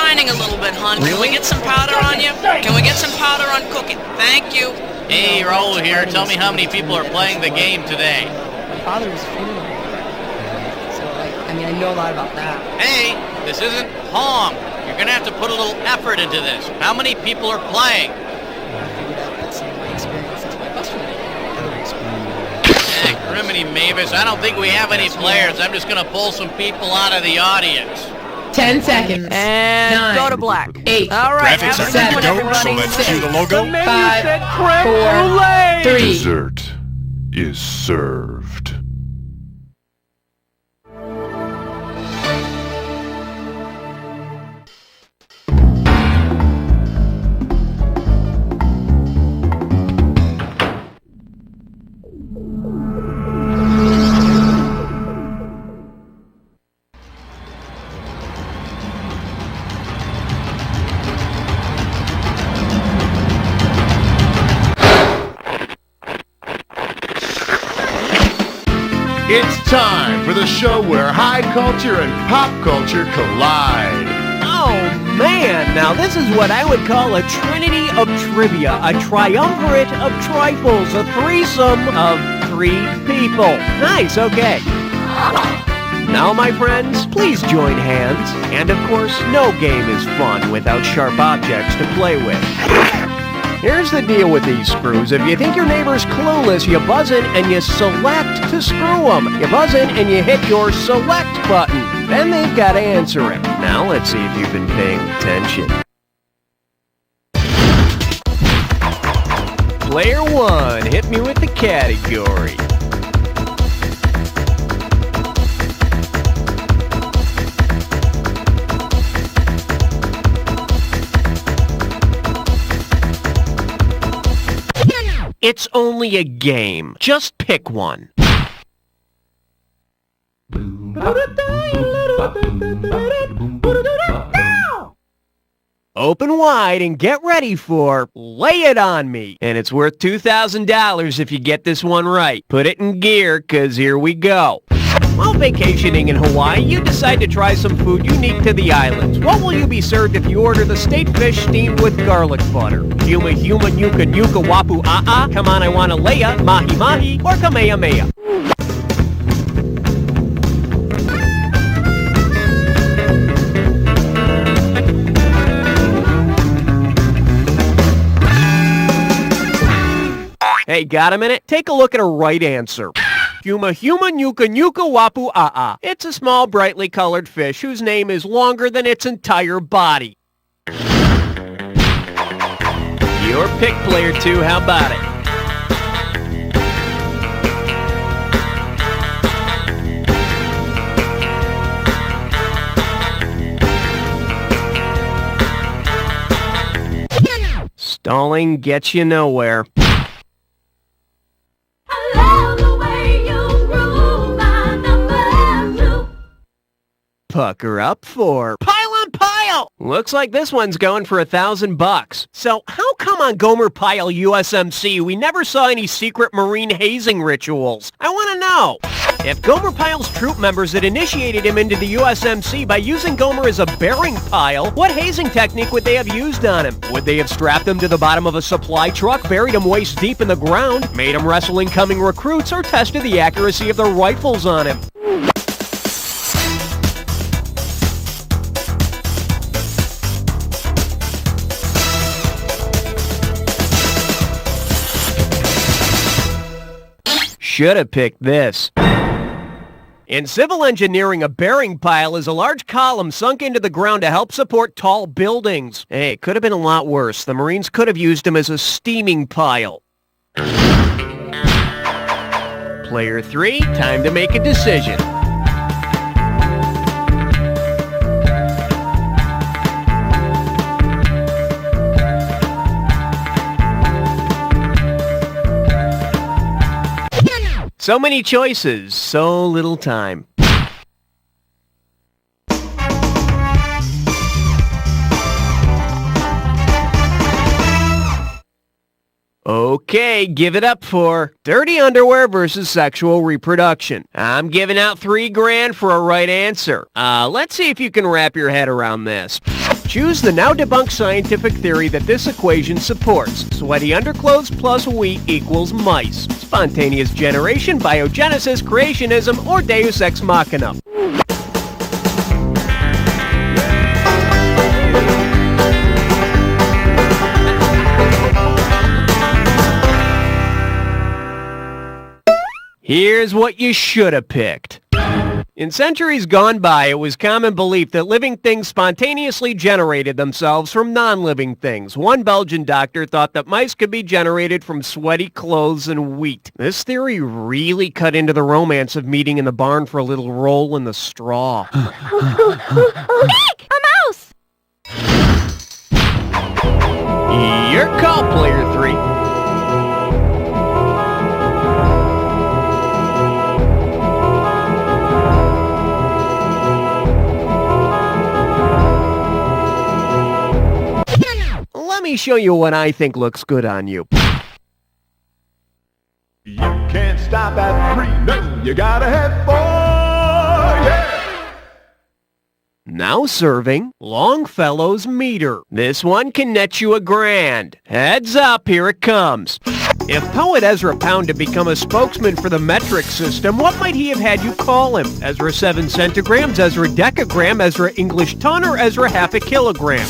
shining a little bit, hon. Can we get some powder on you? Can we get some powder on Cookie? Thank you. Hey, Raul here. Tell me how many people are playing the game today. My father was funeral. So, I know a lot about that. Hey, this isn't Pong. You're going to have to put a little effort into this. How many people are playing? I figured out that's my experience since my question. Criminy Mavis, I don't think we have any players. I'm just going to pull some people out of the audience. 10 seconds. And 9, go to black. 8. All right, Graphics have are a good good to one, go, so everybody. let's cue the logo. 5, 4, 3. Dessert is served. It's time for the show where high culture and pop culture collide. Oh, man, now this is what I would call a trinity of trivia, a triumvirate of trifles, a threesome of 3 people. Nice, okay. Now, my friends, please join hands. And, of course, no game is fun without sharp objects to play with. Here's the deal with these screws. If you think your neighbor's clueless, you buzz in and you select to screw them. You buzz in and you hit your select button. Then they've got to answer it. Now let's see if you've been paying attention. Player 1, hit me with the category. It's only a game. Just pick one. Open wide and get ready for Lay It On Me. And it's worth $2,000 if you get this one right. Put it in gear, 'cause here we go. While vacationing in Hawaii, you decide to try some food unique to the islands. What will you be served if you order the state fish steamed with garlic butter? Huma, huma, nuka, nuka, wapu, ah-ah, come on, I wanna laya, mahi, mahi, or kamehameha? Hey, got a minute? Take a look at a right answer. Huma, huma, nuka, nuka, wapu, ah-ah. It's a small, brightly colored fish whose name is longer than its entire body. Your pick, player 2. How about it? Stalling gets you nowhere. Pucker up for Pile on Pile! Looks like this one's going for $1,000. So how come on Gomer Pyle USMC we never saw any secret marine hazing rituals? I want to know. If Gomer Pyle's troop members had initiated him into the USMC by using Gomer as a bearing pile, what hazing technique would they have used on him? Would they have strapped him to the bottom of a supply truck, buried him waist deep in the ground, made him wrestle incoming recruits, or tested the accuracy of their rifles on him? Should have picked this. In civil engineering, a bearing pile is a large column sunk into the ground to help support tall buildings. Hey, it could have been a lot worse. The Marines could have used him as a steaming pile. Player 3, time to make a decision. So many choices, so little time. Okay, give it up for dirty underwear versus sexual reproduction. I'm giving out $3,000 for a right answer. Let's see if you can wrap your head around this. Choose the now debunked scientific theory that this equation supports. Sweaty underclothes plus wheat equals mice. Spontaneous generation, biogenesis, creationism, or deus ex machina. Here's what you should have picked. In centuries gone by, it was common belief that living things spontaneously generated themselves from non-living things. One Belgian doctor thought that mice could be generated from sweaty clothes and wheat. This theory really cut into the romance of meeting in the barn for a little roll in the straw. Nick! A mouse! Your call, player 3. Let me show you what I think looks good on you. You can't stop at 3, no, you gotta head for, yeah! Now serving Longfellow's meter. This one can net you $1,000. Heads up, here it comes. If poet Ezra Pound had become a spokesman for the metric system, what might he have had you call him? Ezra 7 centigrams, Ezra decagram, Ezra English ton, or Ezra half a kilogram?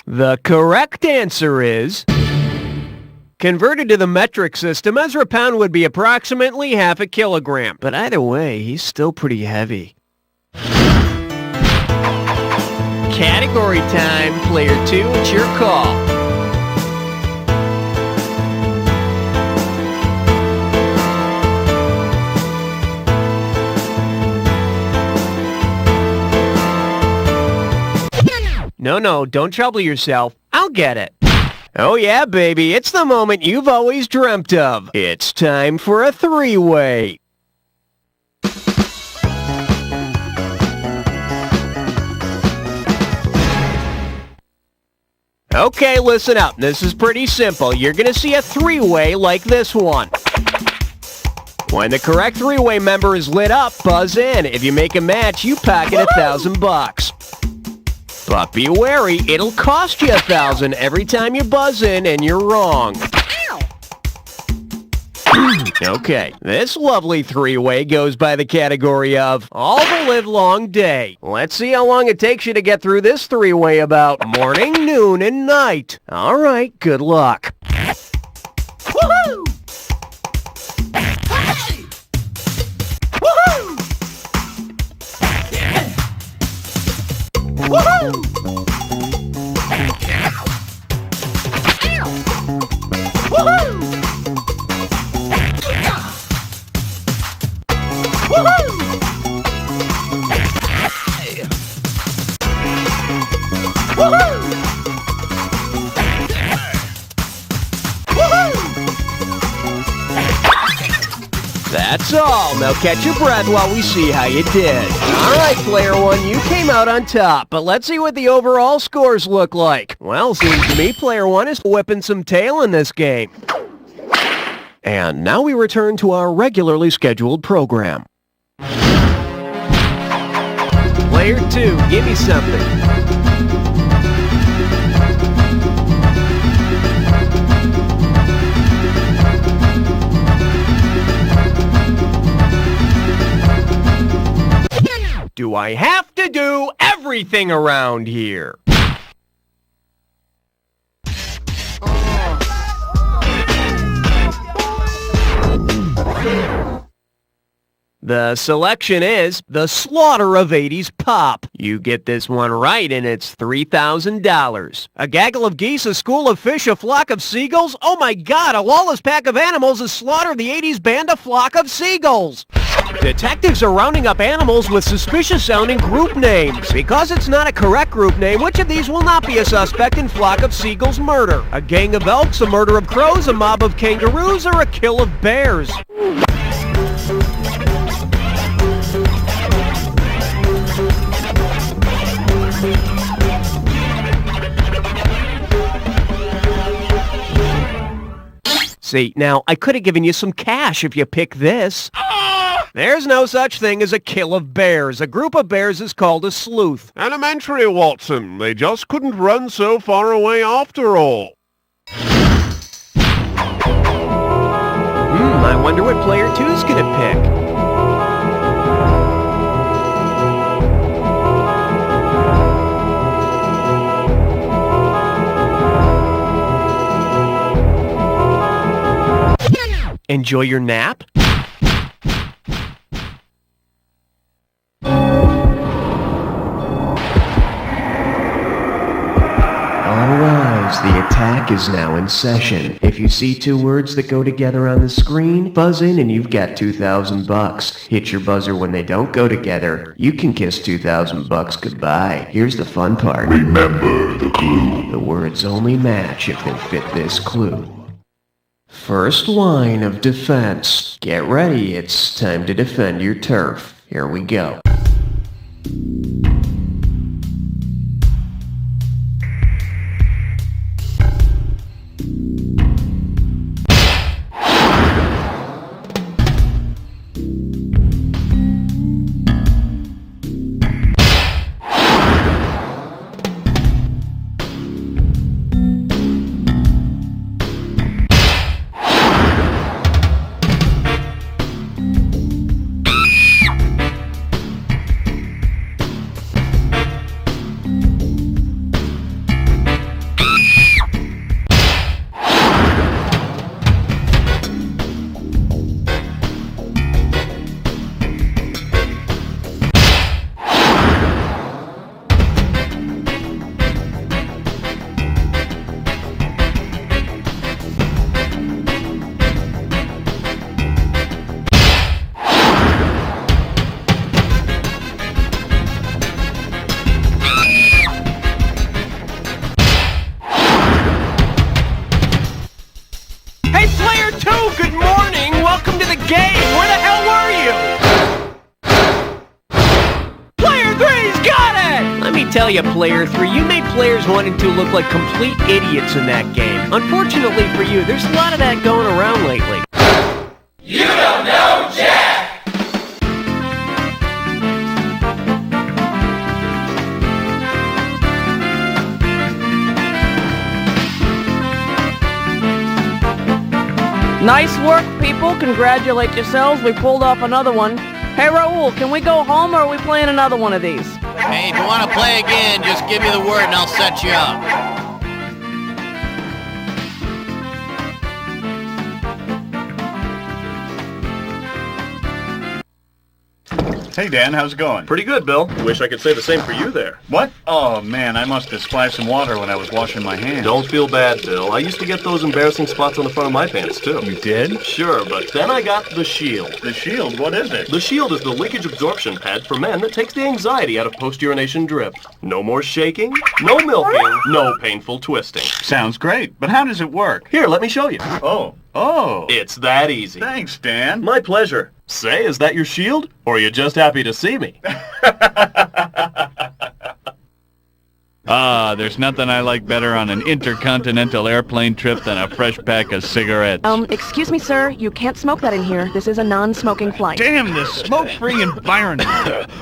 The correct answer is... Converted to the metric system, Ezra Pound would be approximately half a kilogram. But either way, he's still pretty heavy. Category time, player 2, it's your call. No, don't trouble yourself. I'll get it. Oh yeah, baby, it's the moment you've always dreamt of. It's time for a 3-way. Okay, listen up. This is pretty simple. You're gonna see a 3-way like this one. When the correct 3-way member is lit up, buzz in. If you make a match, you pocket $1,000. But be wary, it'll cost you $1,000 every time you buzz in and you're wrong. Okay, this lovely 3-way goes by the category of all the livelong day. Let's see how long it takes you to get through this 3-way about morning, noon, and night. All right, good luck. Woohoo! Hey! Woohoo! Yeah! Woohoo! Woohoo! That's all. Now catch your breath while we see how you did. All right, player 1, you came out on top, but let's see what the overall scores look like. Well, seems to me player 1 is whipping some tail in this game. And now we return to our regularly scheduled program. Player 2, give me something. Do I have to do everything around here? The selection is The Slaughter of 80s Pop. You get this one right and it's $3,000. A gaggle of geese, a school of fish, a flock of seagulls? Oh my god, a lawless pack of animals has slaughtered the 80s band, a flock of seagulls. Detectives are rounding up animals with suspicious-sounding group names. Because it's not a correct group name, which of these will not be a suspect in Flock of Seagulls murder? A gang of elks, a murder of crows, a mob of kangaroos, or a kill of bears? See, now, I could have given you some cash if you pick this. There's no such thing as a kill of bears. A group of bears is called a sleuth. Elementary, Watson. They just couldn't run so far away after all. I wonder what player 2's gonna pick. Enjoy your nap? All rise, the attack is now in session. If you see two words that go together on the screen, buzz in and you've got $2,000. Hit your buzzer when they don't go together. You can kiss $2,000 goodbye. Here's the fun part. Remember the clue. The words only match if they fit this clue. First line of defense. Get ready, it's time to defend your turf. Here we go. Tell you, Player 3, you made Players 1 and 2 look like complete idiots in that game. Unfortunately for you, there's a lot of that going around lately. You don't know Jack! Nice work, people. Congratulate yourselves. We pulled off another one. Hey, Raul, can we go home or are we playing another one of these? Hey, if you want to play again, just give me the word and I'll set you up. Hey, Dan, how's it going? Pretty good, Bill. Wish I could say the same for you there. What? Oh, man, I must have splashed some water when I was washing my hands. Don't feel bad, Bill. I used to get those embarrassing spots on the front of my pants, too. You did? Sure, but then I got the Shield. The Shield? What is it? The Shield is the leakage absorption pad for men that takes the anxiety out of post-urination drip. No more shaking, no milking, no painful twisting. Sounds great, but how does it work? Here, let me show you. Oh. It's that easy. Thanks, Dan. My pleasure. Say, is that your Shield? Or are you just happy to see me? There's nothing I like better on an intercontinental airplane trip than a fresh pack of cigarettes. Excuse me, sir. You can't smoke that in here. This is a non-smoking flight. Damn this smoke-free environment.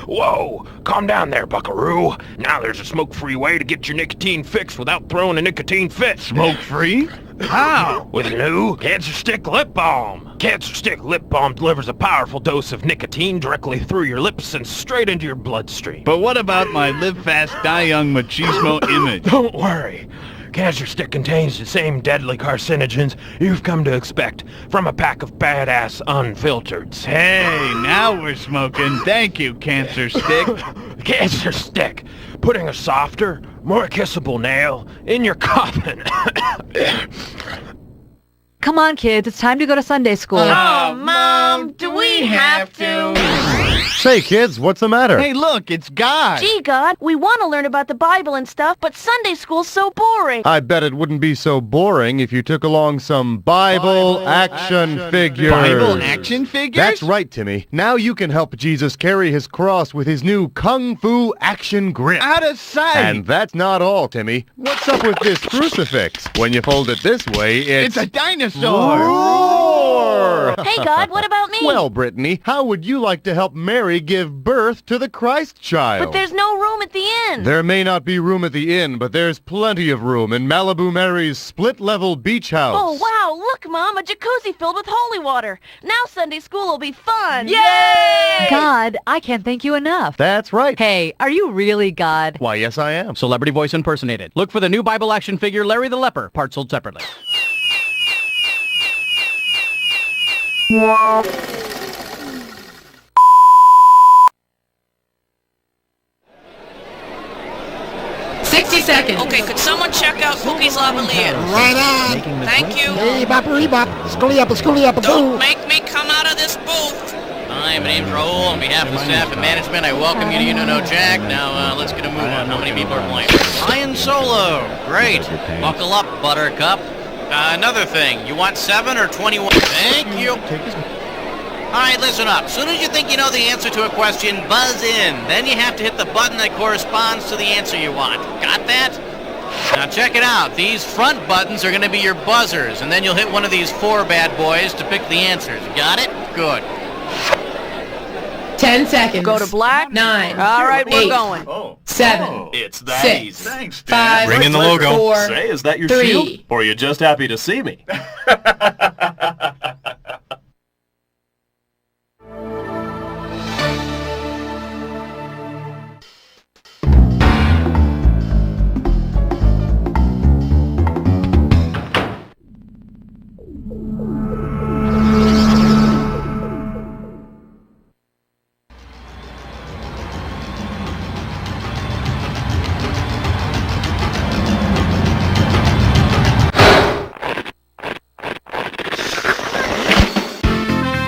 Whoa, calm down there, buckaroo. Now there's a smoke-free way to get your nicotine fix without throwing a nicotine fit. Smoke-free? How? With a new Cancer Stick Lip Balm. Cancer Stick Lip Balm delivers a powerful dose of nicotine directly through your lips and straight into your bloodstream. But what about my live fast, die young machismo image? Don't worry. Cancer Stick contains the same deadly carcinogens you've come to expect from a pack of badass unfiltereds. Hey, now we're smoking. Thank you, Cancer Stick. Cancer Stick, putting a softer, more kissable nail in your coffin. Come on, kids. It's time to go to Sunday school. Oh, Mom, do we have to? Say, kids, what's the matter? Hey, look, it's God. Gee, God, we want to learn about the Bible and stuff, but Sunday school's so boring. I bet it wouldn't be so boring if you took along some Bible action figures. Bible action figures? That's right, Timmy. Now you can help Jesus carry his cross with his new Kung Fu action grip. Out of sight. And that's not all, Timmy. What's up with this crucifix? When you fold it this way, It's a dinosaur. Roar! Hey, God, what about me? Well, Brittany, how would you like to help Mary give birth to the Christ child? But there's no room at the inn. There may not be room at the inn, but there's plenty of room in Malibu Mary's split-level beach house. Oh, wow, look, Mom, a jacuzzi filled with holy water. Now Sunday school will be fun. Yay! God, I can't thank you enough. That's right. Hey, are you really God? Why, yes, I am. Celebrity voice impersonated. Look for the new Bible action figure Larry the Leper, parts sold separately. Wow. 60 seconds. Okay, could someone check out Cookie's lavalier? Right on. Thank you. Hey, bop, schooly up, Don't make me come out of this booth. Hi, my name's Raul. On behalf of the staff and management, I welcome you to You Don't Know Jack. Now, let's get a move on. How many people are playing? Lion Solo. Great. Buckle up, Buttercup. Another thing. You want 7 or 21? Thank you. All right, listen up. As soon as you think you know the answer to a question, buzz in. Then you have to hit the button that corresponds to the answer you want. Got that? Now check it out. These front buttons are going to be your buzzers, and then you'll hit one of these 4 bad boys to pick the answers. Got it? Good. 10 seconds. Go to black. 9. All right, we're 8, going. 7. It's that 6. easy. Thanks, 5. Bring in the logo. 4. Say, is that your 3. shield? Or are you just happy to see me?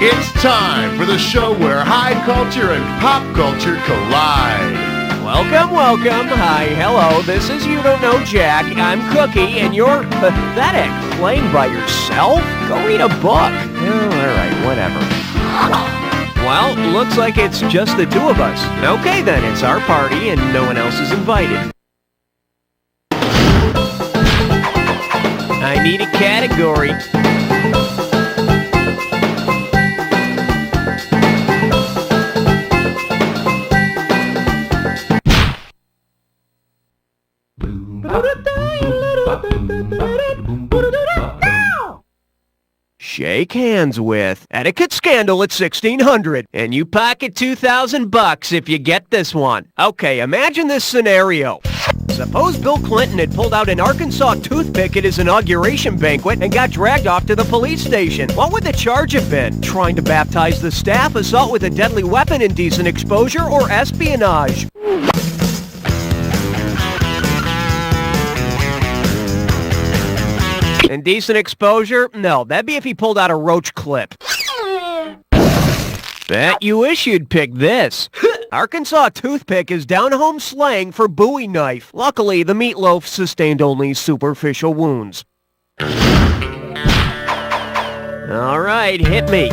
It's time for the show where high culture and pop culture collide. Welcome, welcome. Hi, hello. This is You Don't Know Jack. I'm Cookie, and you're pathetic. Playing by yourself? Go read a book. Oh, all right, whatever. Well, looks like it's just the 2 of us. Okay, then, it's our party, and no one else is invited. I need a category. Shake hands with Etiquette Scandal at 1600, and you pocket $2,000 if you get this one. Okay, imagine this scenario. Suppose Bill Clinton had pulled out an Arkansas toothpick at his inauguration banquet and got dragged off to the police station. What would the charge have been? Trying to baptize the staff, assault with a deadly weapon, indecent exposure, or espionage? Indecent exposure? No, that'd be if he pulled out a roach clip. Bet you wish you'd pick this. Arkansas toothpick is down-home slang for Bowie knife. Luckily, the meatloaf sustained only superficial wounds. All right, hit me.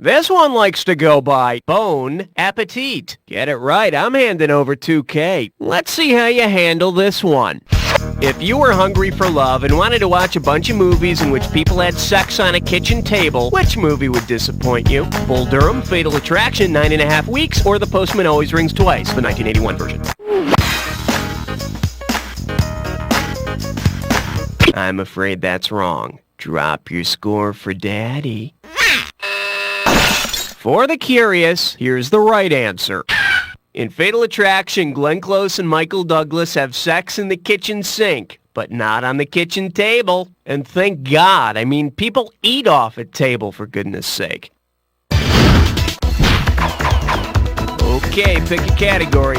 This one likes to go by Bon Appetit. Get it right, I'm handing over $2K. Let's see how you handle this one. If you were hungry for love and wanted to watch a bunch of movies in which people had sex on a kitchen table, which movie would disappoint you? Bull Durham, Fatal Attraction, 9.5 Weeks, or The Postman Always Rings Twice, the 1981 version? I'm afraid that's wrong. Drop your score for Daddy. For the curious, here's the right answer. In Fatal Attraction, Glenn Close and Michael Douglas have sex in the kitchen sink, but not on the kitchen table. And thank God, I mean, people eat off a table, for goodness sake. Okay, pick a category.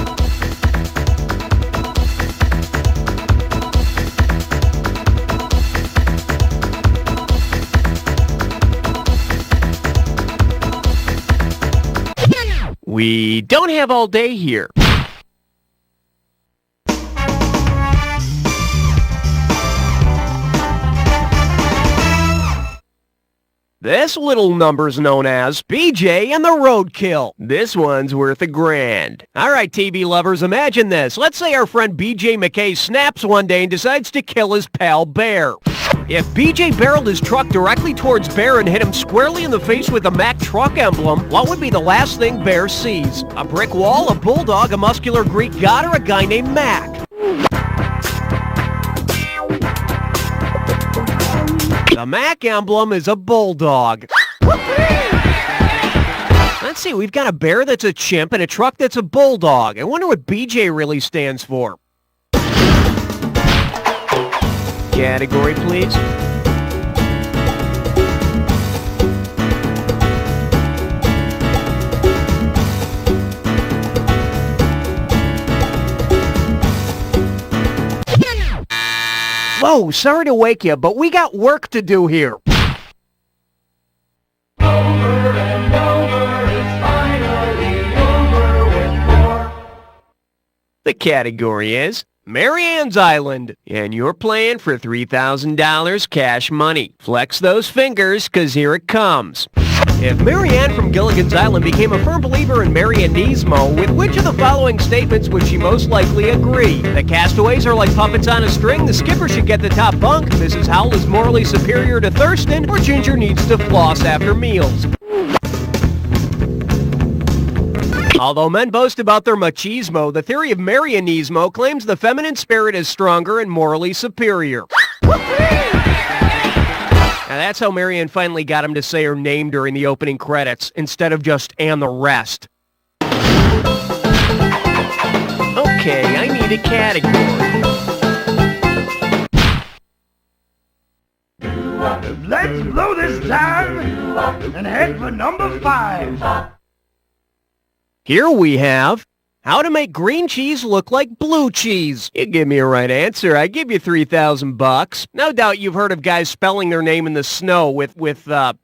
We don't have all day here. This little number's known as BJ and the Roadkill. This one's worth $1,000. All right, TV lovers, imagine this. Let's say our friend BJ McKay snaps one day and decides to kill his pal Bear. If BJ barreled his truck directly towards Bear and hit him squarely in the face with a Mack truck emblem, what would be the last thing Bear sees? A brick wall, a bulldog, a muscular Greek god, or a guy named Mac? The Mac emblem is a bulldog. Let's see, we've got a bear that's a chimp and a truck that's a bulldog. I wonder what BJ really stands for. Category, please. Whoa, sorry to wake you, but we got work to do here. The category is Marianne's Island, and you're playing for $3,000 cash money. Flex those fingers, 'cause here it comes. If Marianne from Gilligan's Island became a firm believer in Marianismo, with which of the following statements would she most likely agree? The castaways are like puppets on a string, the skipper should get the top bunk, Mrs. Howell is morally superior to Thurston, or Ginger needs to floss after meals. Although men boast about their machismo, the theory of Marianismo claims the feminine spirit is stronger and morally superior. Now that's how Marianne finally got him to say her name during the opening credits, instead of just "and the rest." Okay, I need a category. Let's blow this time and head for number 5. Here we have how to make green cheese look like blue cheese. You give me a right answer, I give you $3,000. No doubt you've heard of guys spelling their name in the snow with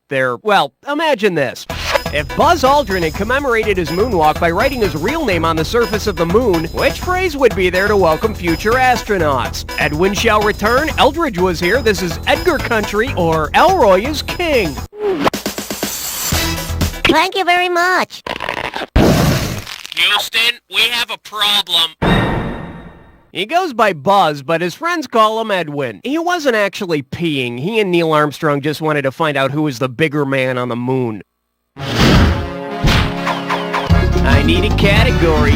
their, well, imagine this. If Buzz Aldrin had commemorated his moonwalk by writing his real name on the surface of the moon, which phrase would be there to welcome future astronauts? Edwin shall return, Eldridge was here, this is Edgar country, or Elroy is king. Thank you very much. Houston, we have a problem. He goes by Buzz, but his friends call him Edwin. He wasn't actually peeing. He and Neil Armstrong just wanted to find out who was the bigger man on the moon. I need a category.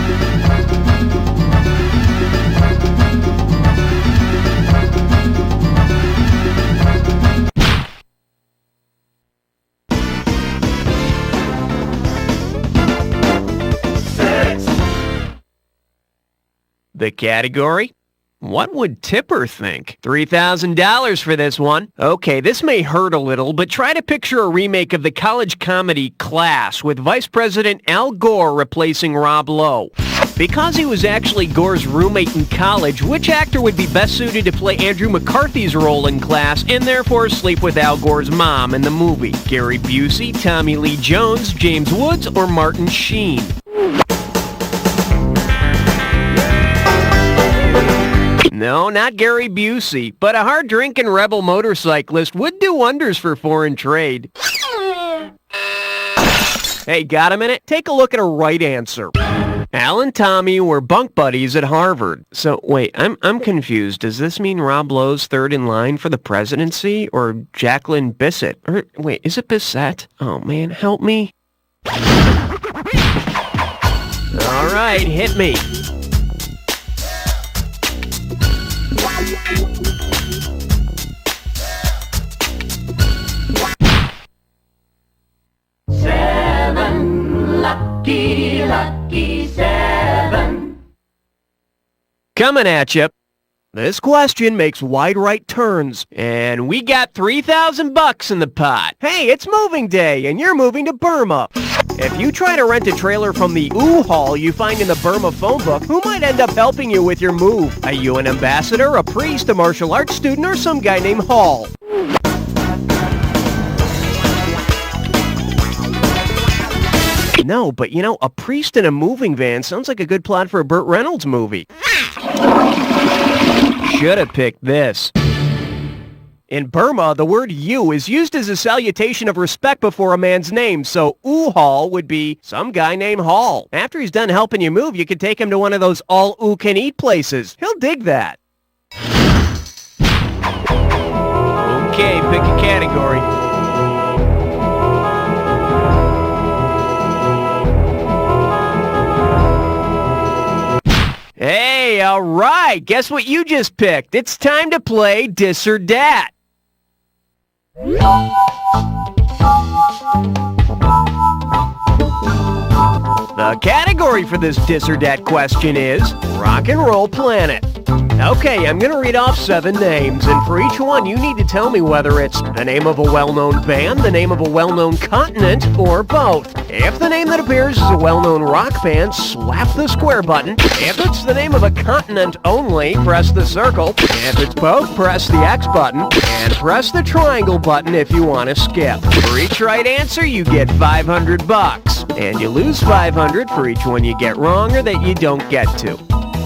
The category? What would Tipper think? $3,000 for this one. Okay, this may hurt a little, but try to picture a remake of the college comedy Class with Vice President Al Gore replacing Rob Lowe. Because he was actually Gore's roommate in college, which actor would be best suited to play Andrew McCarthy's role in Class and therefore sleep with Al Gore's mom in the movie? Gary Busey, Tommy Lee Jones, James Woods, or Martin Sheen? No, not Gary Busey, but a hard-drinking rebel motorcyclist would do wonders for foreign trade. Hey, got a minute? Take a look at a right answer. Al and Tommy were bunk buddies at Harvard. So, wait, I'm confused. Does this mean Rob Lowe's third in line for the presidency, or Jacqueline Bisset? Or, wait, is it Bissett? Oh, man, help me. All right, hit me. Lucky 7. Coming at you. This question makes wide right turns, and we got 3,000 bucks in the pot. Hey, it's moving day, and you're moving to Burma. If you try to rent a trailer from the U-Haul you find in the Burma phone book, who might end up helping you with your move? Are you an ambassador, a priest, a martial arts student, or some guy named Hall? No, but you know, a priest in a moving van sounds like a good plot for a Burt Reynolds movie. Should have picked this. In Burma, the word you is used as a salutation of respect before a man's name, so U-Haul would be some guy named Hall. After he's done helping you move, you could take him to one of those all-oo-can-eat places. He'll dig that. Okay, pick a category. Hey, all right. Guess what you just picked? It's time to play Dis or Dat. The category for this Dis or Dat question is Rock and Roll Planet. Okay, I'm going to read off 7 names, and for each one you need to tell me whether it's the name of a well-known band, the name of a well-known continent, or both. If the name that appears is a well-known rock band, slap the square button. If it's the name of a continent only, press the circle. If it's both, press the X button, and press the triangle button if you want to skip. For each right answer, you get 500 bucks, and you lose 500 for each one you get wrong or that you don't get to.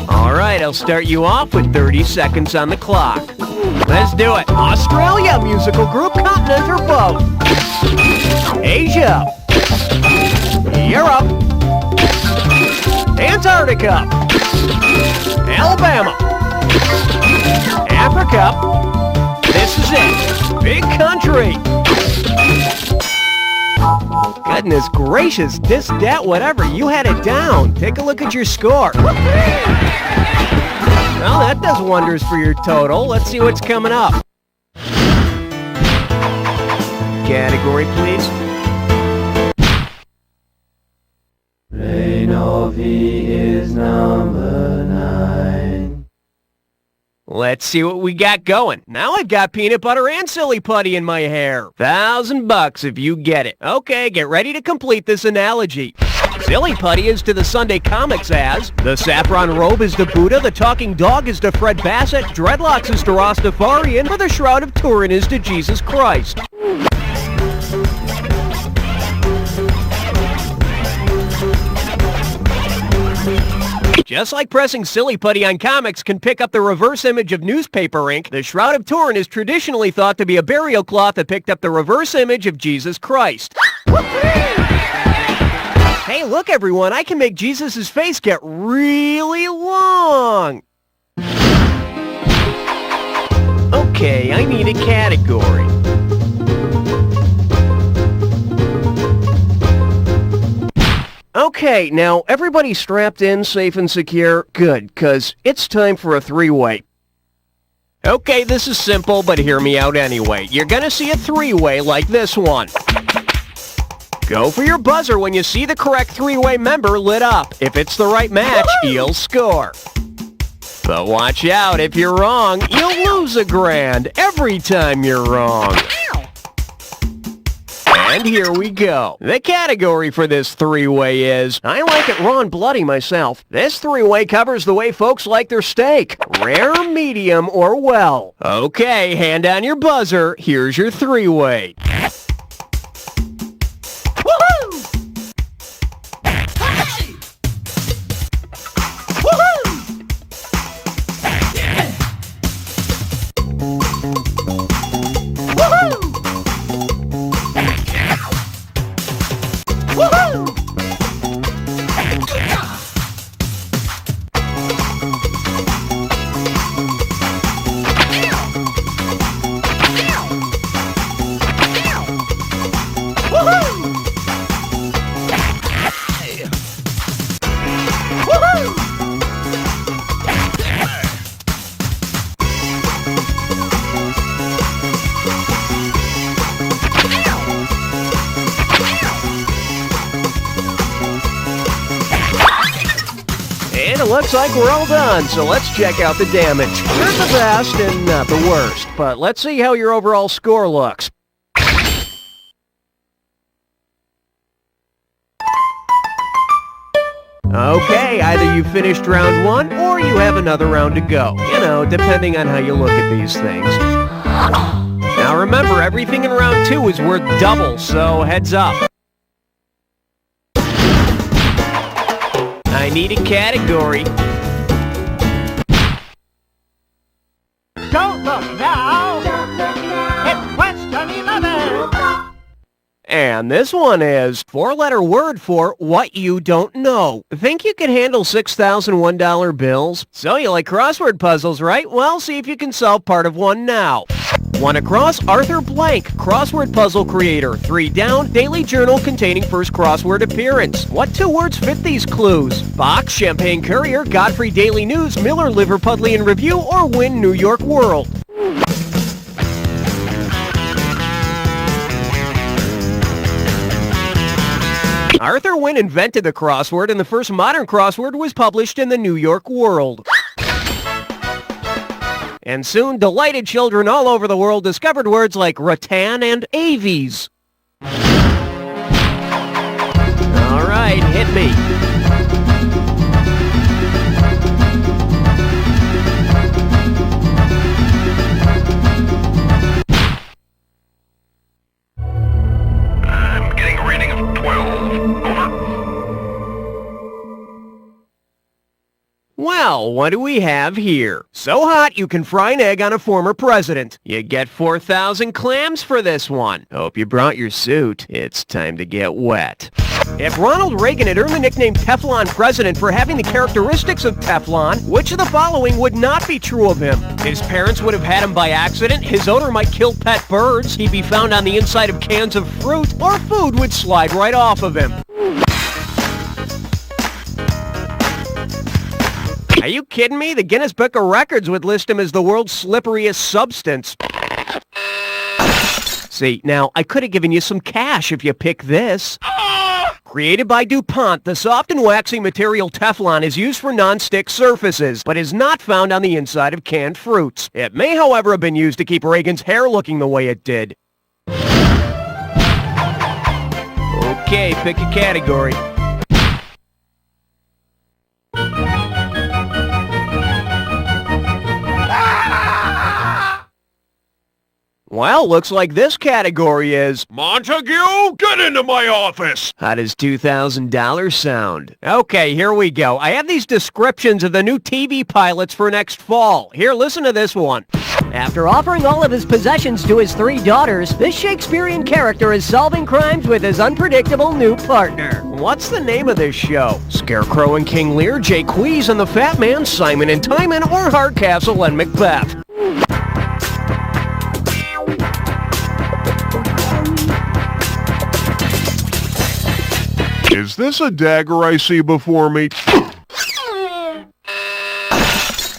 All right, I'll start you off with 30 seconds on the clock. Let's do it. Australia, musical group, continent, or both? Asia. Europe. Antarctica. Alabama. Africa. This is it. Big country. Goodness gracious, dis, dat, whatever. You had it down. Take a look at your score. Well, that does wonders for your total. Let's see what's coming up. Category, please. Reign of he is number 9. Let's see what we got going. Now I've got peanut butter and silly putty in my hair. 1,000 bucks if you get it. Okay, get ready to complete this analogy. Silly putty is to the Sunday comics as the saffron robe is to Buddha, the talking dog is to Fred Bassett, dreadlocks is to Rastafarian, or the shroud of Turin is to Jesus Christ. Just like pressing silly putty on comics can pick up the reverse image of newspaper ink, the Shroud of Turin is traditionally thought to be a burial cloth that picked up the reverse image of Jesus Christ. Hey, look everyone, I can make Jesus' face get really long. Okay, I need a category. Okay, now everybody strapped in, safe and secure? Good, 'cause it's time for a 3-way. Okay, this is simple, but hear me out anyway. You're gonna see a 3-way like this one. Go for your buzzer when you see the correct 3-way member lit up. If it's the right match, you'll score. But watch out, if you're wrong, you'll lose $1,000 every time you're wrong. And here we go. The category for this 3-way is, I like it raw and bloody myself. This 3-way covers the way folks like their steak. Rare, medium, or well. Okay, hand down your buzzer. Here's your 3-way. looks like we're all done, so let's check out the damage. Not the best and not the worst, but let's see how your overall score looks. Okay, either you finished round 1 or you have another round to go. You know, depending on how you look at these things. Now remember, everything in round 2 is worth double, so heads up. I need a category. Don't look now. It's question 11. And this one is 4-letter word for what you don't know. Think you can handle $6,001 bills? So you like crossword puzzles, right? Well, see if you can solve part of one now. 1 across, Arthur Blank, crossword puzzle creator. 3 down, daily journal containing first crossword appearance. What 2 words fit these clues? Box, Champagne Courier, Godfrey Daily News, Miller Liverpudlian Review, or Win New York World? Arthur Wynne invented the crossword, and the first modern crossword was published in the New York World. And soon, delighted children all over the world discovered words like rattan and aves. All right, hit me. I'm getting a reading of 12. Over. Well, what do we have here? So hot you can fry an egg on a former president. You get 4,000 clams for this one. Hope you brought your suit. It's time to get wet. If Ronald Reagan had earned the nickname Teflon President for having the characteristics of Teflon, which of the following would not be true of him? His parents would have had him by accident, his odor might kill pet birds, he'd be found on the inside of cans of fruit, or food would slide right off of him. Are you kidding me? The Guinness Book of Records would list him as the world's slipperiest substance. See, now, I could have given you some cash if you pick this. Created by DuPont, the soft and waxy material Teflon is used for non-stick surfaces, but is not found on the inside of canned fruits. It may, however, have been used to keep Reagan's hair looking the way it did. Okay, pick a category. Well, looks like this category is... Montague, get into my office! How does $2,000 sound? Okay, here we go. I have these descriptions of the new TV pilots for next fall. Here, listen to this one. After offering all of his possessions to his 3 daughters, this Shakespearean character is solving crimes with his unpredictable new partner. What's the name of this show? Scarecrow and King Lear, Jaques and the Fat Man, Simon and Timon, or Hardcastle and Macbeth? Is this a dagger I see before me?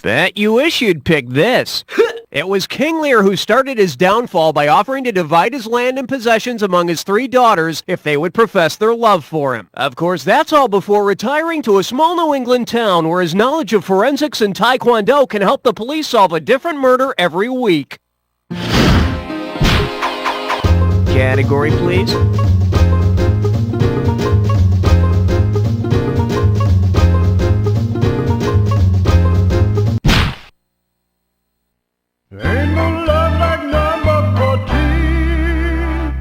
Bet you wish you'd pick this. It was King Lear who started his downfall by offering to divide his land and possessions among his 3 daughters if they would profess their love for him. Of course, that's all before retiring to a small New England town where his knowledge of forensics and taekwondo can help the police solve a different murder every week. Category, please. Ain't no love like number 14.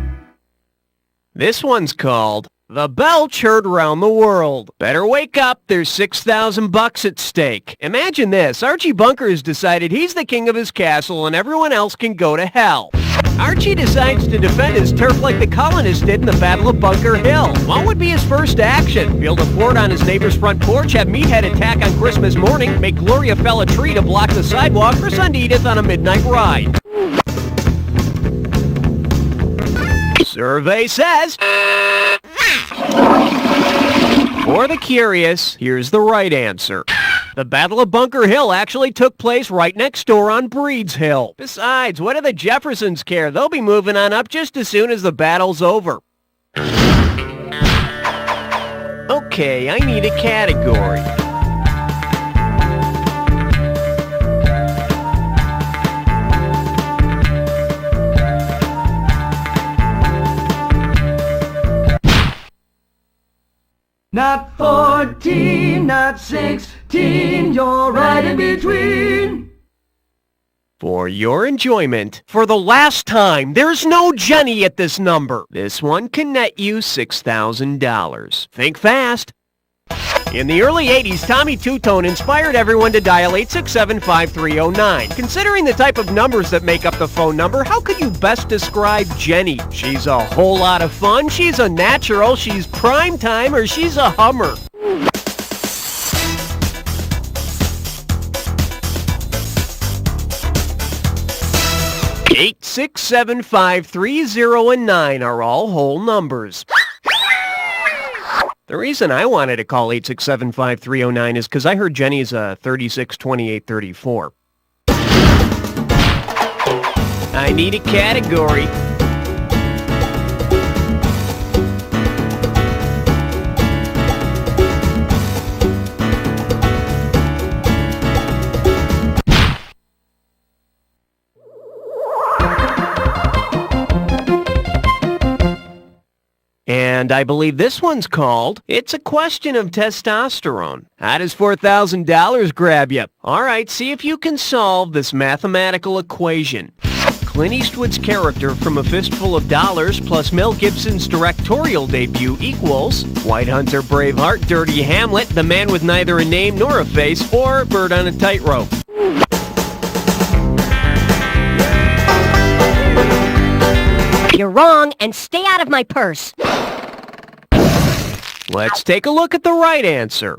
This one's called The Belch Heard Round the World. Better wake up, there's $6,000 at stake. Imagine this, Archie Bunker has decided he's the king of his castle and everyone else can go to hell. Archie decides to defend his turf like the colonists did in the Battle of Bunker Hill. What would be his first action? Build a fort on his neighbor's front porch, have Meathead attack on Christmas morning, make Gloria fell a tree to block the sidewalk, or send Edith on a midnight ride? Survey says... For the curious, here's the right answer. The Battle of Bunker Hill actually took place right next door on Breed's Hill. Besides, what do the Jeffersons care? They'll be moving on up just as soon as the battle's over. Okay, I need a category. Not 14, not 16, you're right in between. For your enjoyment, for the last time, there's no Jenny at this number. This one can net you $6,000. Think fast. In the early 80s, Tommy Two-Tone inspired everyone to dial 867-5309. Considering the type of numbers that make up the phone number, how could you best describe Jenny? She's a whole lot of fun, she's a natural, she's prime time, or she's a Hummer. Eight, 6, 7, 5, 3, 0, and 9 are all whole numbers. The reason I wanted to call 867-5309 is because I heard Jenny's 362834. I need a category. And I believe this one's called, It's a Question of Testosterone. How does $4,000 grab you? All right, see if you can solve this mathematical equation. Clint Eastwood's character from A Fistful of Dollars plus Mel Gibson's directorial debut equals White Hunter, Braveheart, Dirty Hamlet, The Man with Neither a Name nor a Face, or Bird on a Tightrope. You're wrong, and stay out of my purse. Let's take a look at the right answer.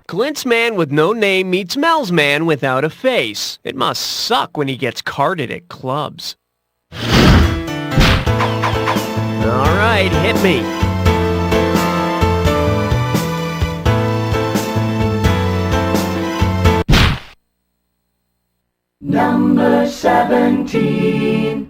Clint's man with no name meets Mel's man without a face. It must suck when he gets carded at clubs. All right, hit me. Number 17.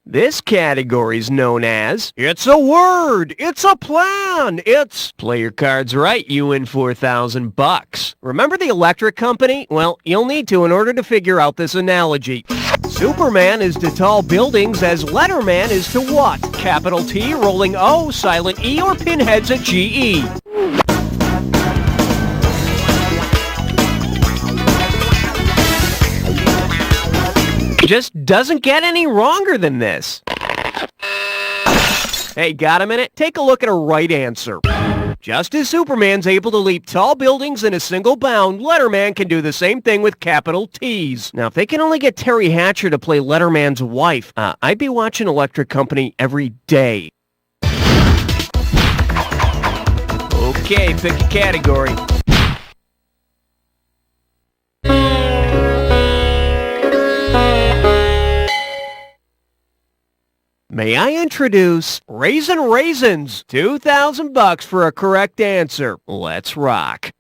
This category's known as, It's a Word, It's a Plan, It's... Play your cards right, you win $4,000. Remember the electric company? Well, you'll need to in order to figure out this analogy. Superman is to tall buildings as Letterman is to what? Capital T, rolling O, silent E, or pinheads at GE? Just doesn't get any wronger than this. Hey, got a minute? Take a look at a right answer. Just as Superman's able to leap tall buildings in a single bound, Letterman can do the same thing with capital T's. Now, if they can only get Terry Hatcher to play Letterman's wife, I'd be watching Electric Company every day. Okay, pick a category. May I introduce Raisin Raisins? $2,000 for a correct answer. Let's rock.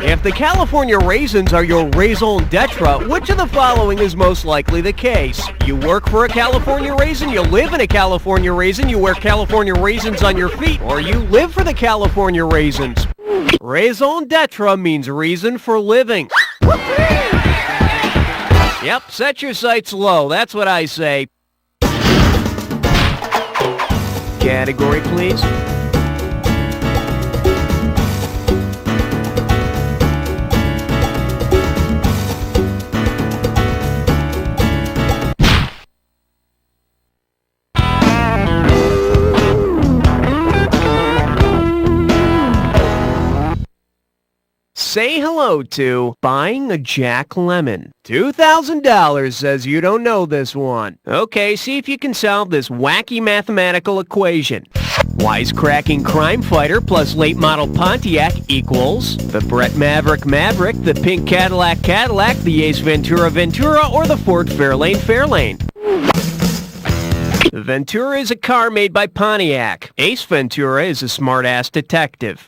If the California Raisins are your raison d'etre, which of the following is most likely the case? You work for a California Raisin, you live in a California Raisin, you wear California Raisins on your feet, or you live for the California Raisins. Raison d'etre means reason for living. Yep, set your sights low, that's what I say. Category, please. Say hello to Buying a Jack Lemon. $2,000 says you don't know this one. Okay, see if you can solve this wacky mathematical equation. Wisecracking crime fighter plus late model Pontiac equals the Brett Maverick, the pink Cadillac, the Ace Ventura, or the Ford Fairlane. The Ventura is a car made by Pontiac. Ace Ventura is a smart-ass detective.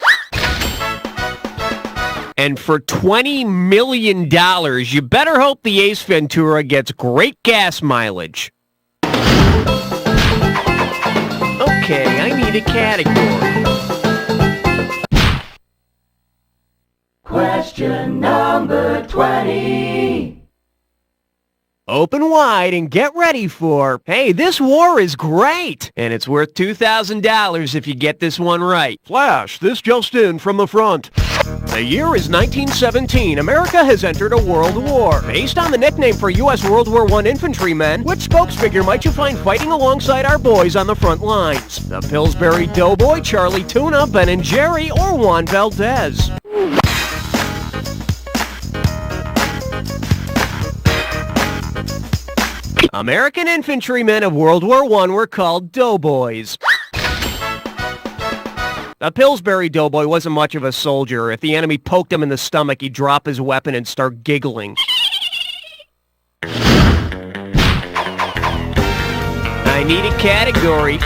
And for $20 million, you better hope the Ace Ventura gets great gas mileage. Okay, I need a category. Question number 20. Open wide and get ready for, hey, this war is great! And it's worth $2,000 if you get this one right. Flash, this just in from the front. The year is 1917. America has entered a world war. Based on the nickname for U.S. World War I infantrymen, which spokesfigure might you find fighting alongside our boys on the front lines? The Pillsbury Doughboy, Charlie Tuna, Ben and Jerry, or Juan Valdez? American infantrymen of World War I were called doughboys. A Pillsbury Doughboy wasn't much of a soldier. If the enemy poked him in the stomach, he'd drop his weapon and start giggling. I need a category.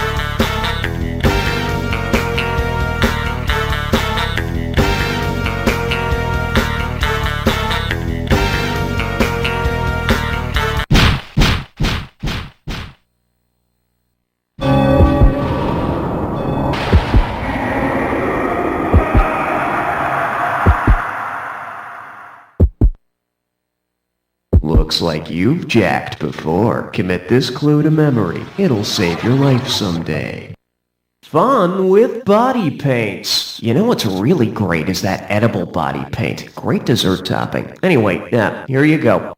Looks like you've jacked before. Commit this clue to memory. It'll save your life someday. Fun with body paints. You know what's really great is that edible body paint. Great dessert topping. Anyway, here you go.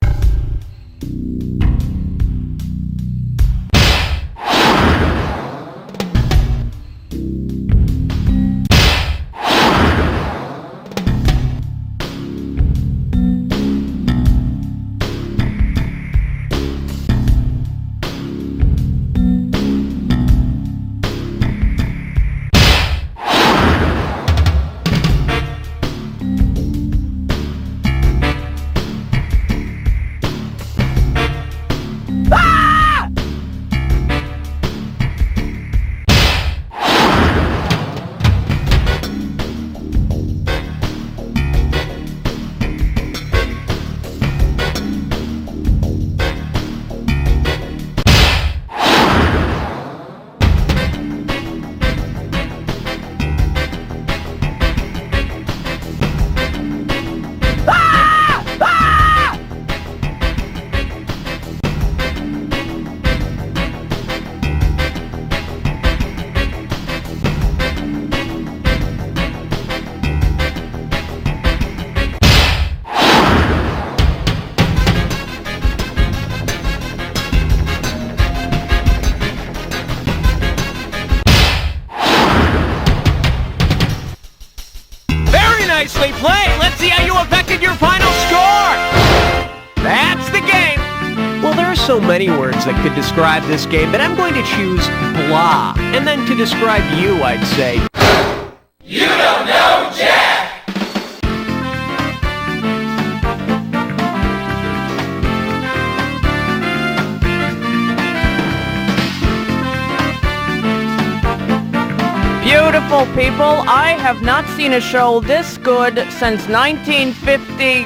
Nicely played! Let's see how you affected your final score! That's the game! Well, there are so many words that could describe this game that I'm going to choose blah. And then to describe you, I'd say, You don't know Jack! Beautiful people, I have not seen a show this good since 1950...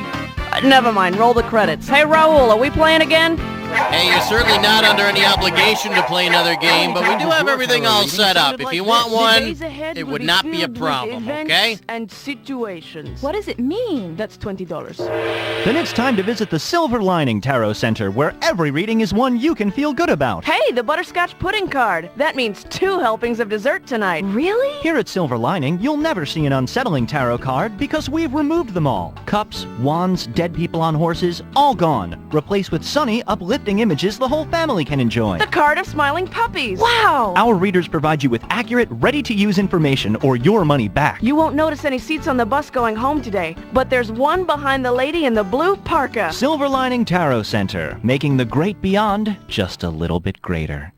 Never mind, roll the credits. Hey Raul, are we playing again? Hey, you're certainly not under any obligation to play another game, but we do have everything all set up. If you want one, it would not be a problem, okay? And situations. What does it mean? That's $20. Then it's time to visit the Silver Lining Tarot Center, where every reading is one you can feel good about. Hey, the butterscotch pudding card. That means 2 helpings of dessert tonight. Really? Here at Silver Lining, you'll never see an unsettling tarot card because we've removed them all. Cups, wands, dead people on horses, all gone. Replaced with sunny, uplifting images the whole family can enjoy. The card of smiling puppies. Wow! Our readers provide you with accurate, ready-to-use information or your money back. You won't notice any seats on the bus going home today, but there's one behind the lady in the blue parka. Silver Lining Tarot Center, making the great beyond just a little bit greater.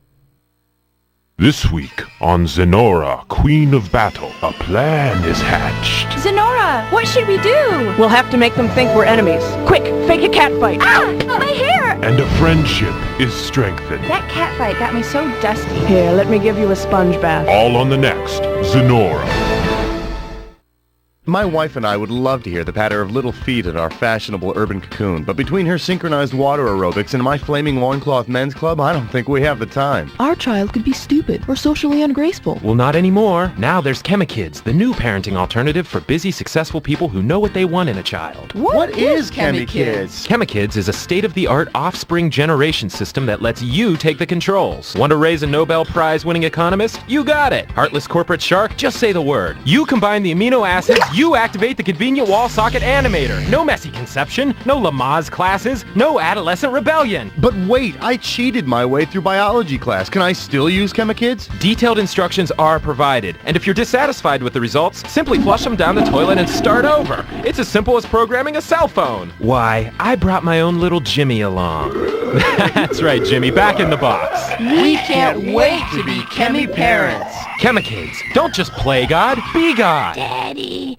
This week on Zenora, Queen of Battle, a plan is hatched. Zenora, what should we do? We'll have to make them think we're enemies. Quick, fake a cat fight. Ah! My hair! And a friendship is strengthened. That cat fight got me so dusty. Here, let me give you a sponge bath. All on the next Zenora. My wife and I would love to hear the patter of little feet at our fashionable urban cocoon, but between her synchronized water aerobics and my flaming loincloth men's club, I don't think we have the time. Our child could be stupid or socially ungraceful. Well, not anymore. Now there's ChemiKids, the new parenting alternative for busy, successful people who know what they want in a child. What is ChemiKids? ChemiKids is a state-of-the-art offspring generation system that lets you take the controls. Want to raise a Nobel Prize-winning economist? You got it. Heartless corporate shark? Just say the word. You combine the amino acids, you activate the convenient wall socket animator. No messy conception, no Lamaze classes, no adolescent rebellion. But wait, I cheated my way through biology class. Can I still use ChemiKids? Detailed instructions are provided, and if you're dissatisfied with the results, simply flush them down the toilet and start over. It's as simple as programming a cell phone. Why, I brought my own little Jimmy along. That's right, Jimmy, back in the box. We can't wait to be Chemi parents. ChemiKids, don't just play God, be God. Daddy.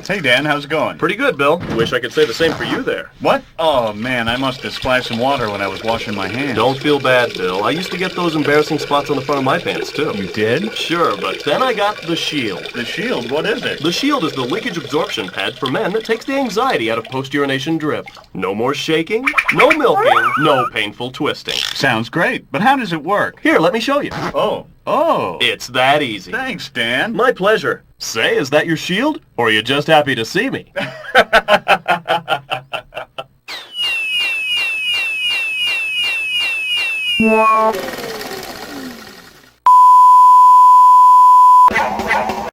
Hey, Dan, how's it going? Pretty good, Bill. Wish I could say the same for you there. What? Oh, man, I must have splashed some water when I was washing my hands. Don't feel bad, Bill. I used to get those embarrassing spots on the front of my pants, too. You did? Sure, but then I got the Shield. The Shield? What is it? The Shield is the leakage absorption pad for men that takes the anxiety out of post-urination drip. No more shaking, no milking, no painful twisting. Sounds great, but how does it work? Here, let me show you. Oh. It's that easy. Thanks, Dan. My pleasure. Say, is that your Shield? Or are you just happy to see me?